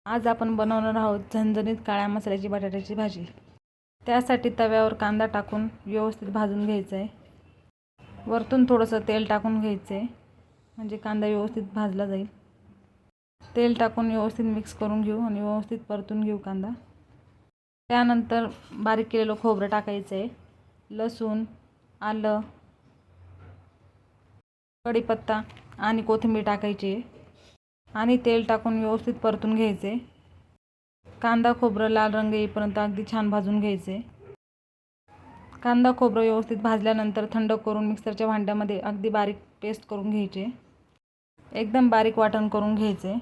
आज आपण बनवणार आहोत झणझणीत काळ्या मसाल्याची बटाट्याची भाजी। त्यासाठी तव्यावर कांदा टाकून व्यवस्थित भाजून घ्यायचा आहे। वरतून थोडंसं तेल टाकून घ्यायचं आहे, म्हणजे कांदा व्यवस्थित भाजला जाईल। तेल टाकून व्यवस्थित मिक्स करून घेऊ आणि व्यवस्थित परतून घेऊ कांदा। त्यानंतर बारीक केलेलं खोबरं टाकायचं आहे, लसूण, आलं, कढीपत्ता आणि कोथिंबीर टाकायची आहे आणि तेल टाकून व्यवस्थित परतून घ्यायचे। कांदा खोबरं लाल रंग येईपर्यंत अगदी छान भाजून घ्यायचे। कांदा खोबरं व्यवस्थित भाजल्यानंतर थंड करून मिक्सरच्या भांड्यामध्ये अगदी बारीक पेस्ट करून घ्यायचे, एकदम बारीक वाटण करून घ्यायचे।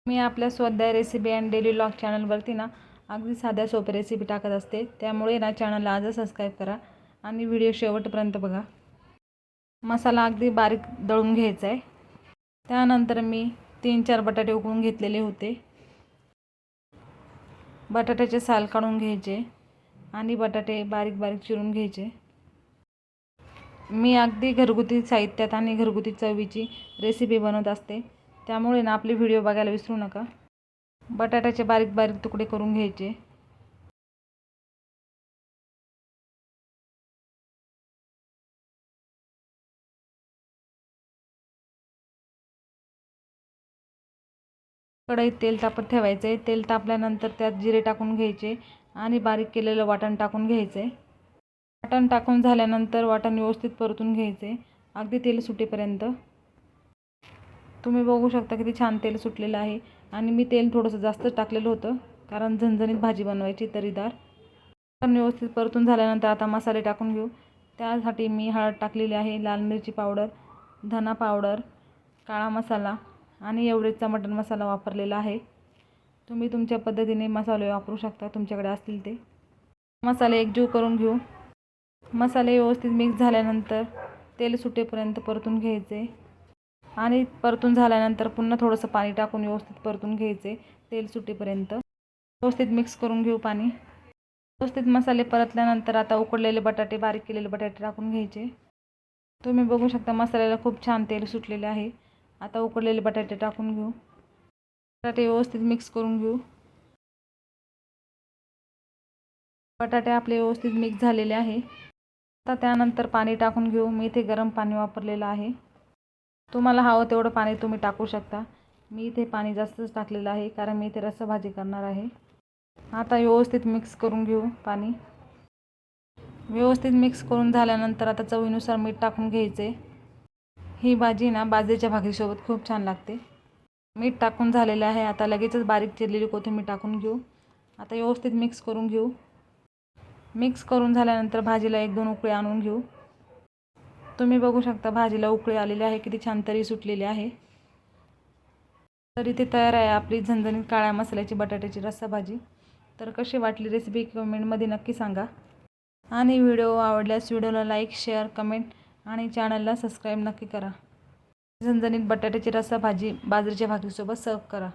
मी आपल्या स्वाध्याय रेसिपी अँड डेली व्लॉग चॅनलवरती ना अगदी साध्या सोप्या रेसिपी टाकत असते, त्यामुळे ना चॅनलला आजच सबस्क्राईब करा आणि व्हिडिओ शेवटपर्यंत बघा। मसाला अगदी बारीक दळून घ्यायचा आहे। त्यानंतर मी 3-4 बटाटे उकळून घेतलेले होते। बटाट्याचे साल काढून घ्यायचे आणि बटाटे बारीक बारीक चिरून घ्यायचे। मी अगदी घरगुती साहित्यात आणि घरगुती चवीची रेसिपी बनवत असते, त्यामुळे ना आपले व्हिडिओ बघायला विसरू नका। बटाट्याचे बारीक बारीक तुकडे करून घ्यायचे। कढईत तेल तापत ठेवायचे। तेल तापल्यानंतर त्यात जिरे टाकून घ्यायचे आणि बारीक केलेलं वाटण टाकून घ्यायचे। वाटण टाकून झाल्यानंतर वाटण व्यवस्थित परतून घ्यायचे, अगदी तेल सुटेपर्यंत। तुम्ही बघू शकता किती छान तेल सुटलेलं आहे आणि मी तेल थोडंसं जास्त टाकलेलं होतं, कारण झणझणीत भाजी बनवायची तरीदार। वाटण व्यवस्थित परतून झाल्यानंतर आता मसाले टाकून घेऊ। त्यासाठी मी हळद टाकलेली आहे, लाल मिरची पावडर, धना पावडर, काळा मसाला आणि एव्हरेस्टचा मटण मसाला वापरलेला आहे। तुम्ही तुमच्या पद्धतीने मसाले वापरू शकता, तुमच्याकडे असतील ते। मसाले एकजीव करून घेऊ। मसाले व्यवस्थित मिक्स झाल्यानंतर तेल सुटेपर्यंत परतून घ्यायचे आणि परतून झाल्यानंतर पुन्हा थोडंसं पाणी टाकून व्यवस्थित परतून घ्यायचे तेल सुटेपर्यंत। व्यवस्थित मिक्स करून घेऊ पाणी। व्यवस्थित मसाले परतल्यानंतर आता उकडलेले बटाटे, बारीक केलेले बटाटे टाकून घ्यायचे। तुम्ही बघू शकता मसाल्याला खूप छान तेल सुटलेले आहे। आता उकडलेले बटाटे टाकून घेऊ। बटाटे व्यवस्थित मिक्स करून घेऊ। बटाटे आपले व्यवस्थित मिक्स झालेले आहे। आता त्यानंतर पाणी टाकून घेऊ। मी इथे गरम पाणी वापरलेलं आहे, तुम्हाला हवं तेवढं पाणी तुम्ही टाकू शकता। मी इथे पाणी जास्तच टाकलेलं आहे, कारण मी इथे रस्साभाजी करणार आहे। आता व्यवस्थित मिक्स करून घेऊ पाणी। व्यवस्थित मिक्स करून झाल्यानंतर आता चवीनुसार मीठ टाकून घ्यायचे। ही भाजी ना बाजरीच्या भाकरीसोबत खूप छान लागते। मीठ टाकून झालेलं आहे। आता लगेचच बारीक चिरलेली कोथिंबीर टाकून घेऊ। आता व्यवस्थित मिक्स करून घेऊ। मिक्स करून झाल्यानंतर भाजीला 1-2 उकळी आणून घेऊ। तुम्ही बघू शकता भाजीला उकळी आलेली आहे, किती छान तरी सुटलेली आहे। तर इथे तयार आहे आपली झणझणीत काळ्या मसाल्याची बटाट्याची रस्सा भाजी। तर कशी वाटली रेसिपी कमेंटमध्ये नक्की सांगा आणि व्हिडिओ आवडल्यास व्हिडिओला लाईक, शेअर, कमेंट आणि चॅनलला सबस्क्राईब नक्की करा। झणझणीत बटाट्याची रस्सा भाजी बाजरीच्या भाकरीसोबत सर्व करा।